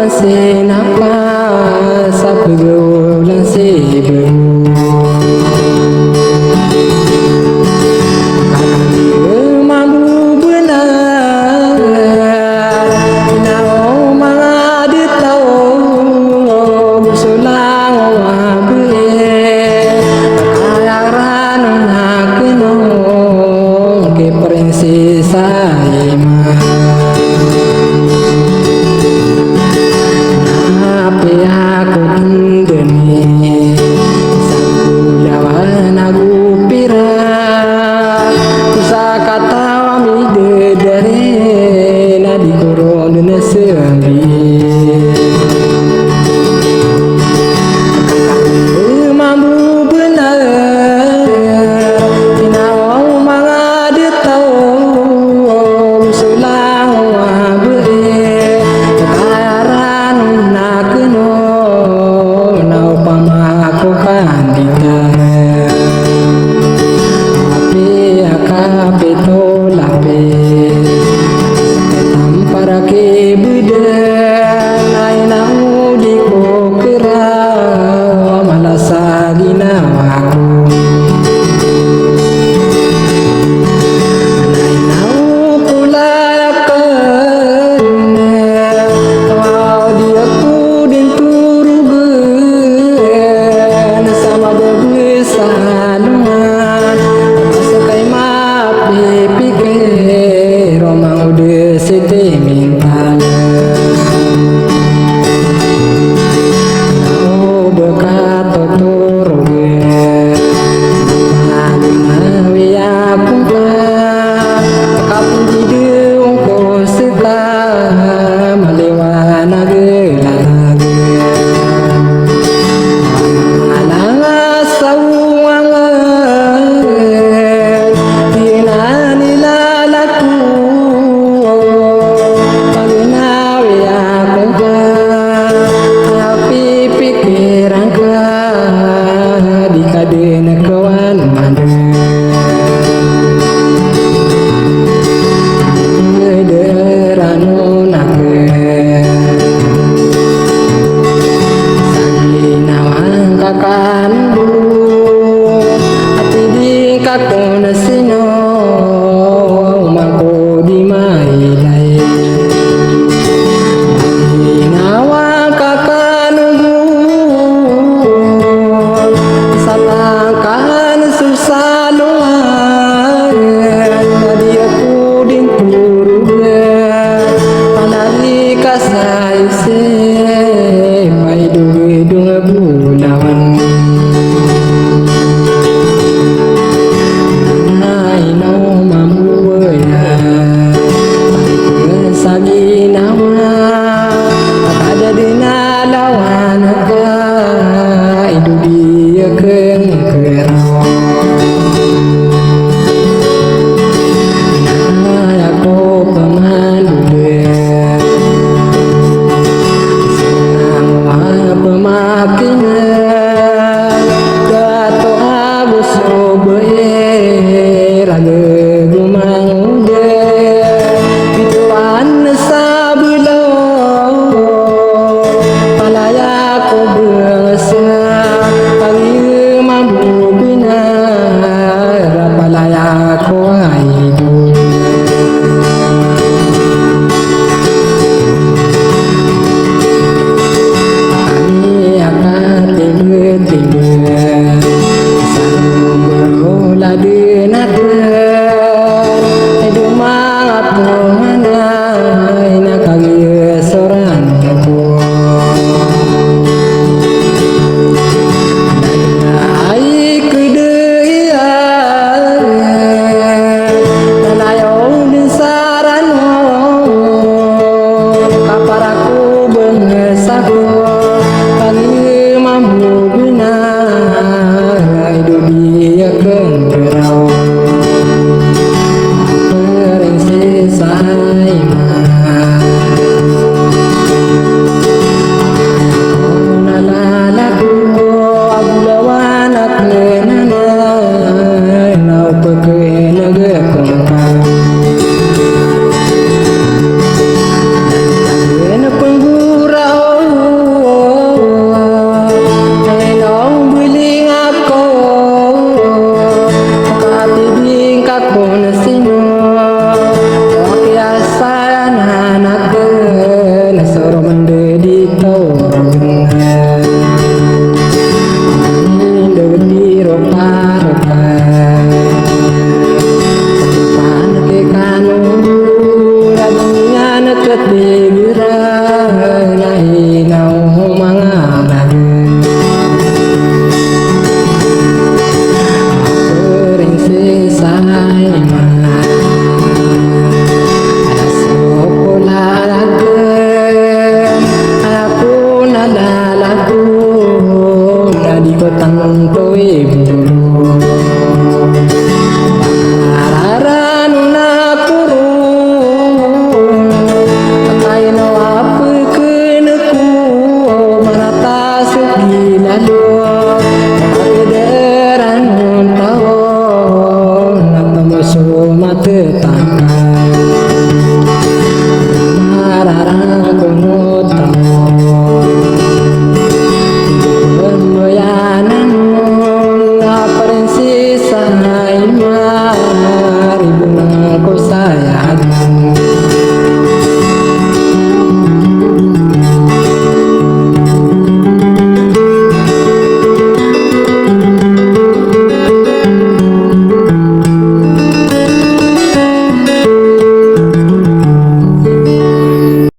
senapa sa pergaulan sebelum mampu benar nao mga ditaw sulang wabe ayaran nakenong ke prinsesa ima aku dendeni sakulawan aku pirak pusaka tawami dedare nadi koron nesembi mampu benar inau mga detau sulang wabe kekayaran nakeno nau pamaku kandita api akape tolape tampara ke budan nau di kokera malasa ginawaku taurangan Indo di ropa-ropa Pan ke kanu Radungnya neket bibira Nahi nau mangalan Sering sisai mah tanto ibu bakaran nakuru patay no apa keneku marata suginado makederan tao natamuso matetangkan mararang kunutang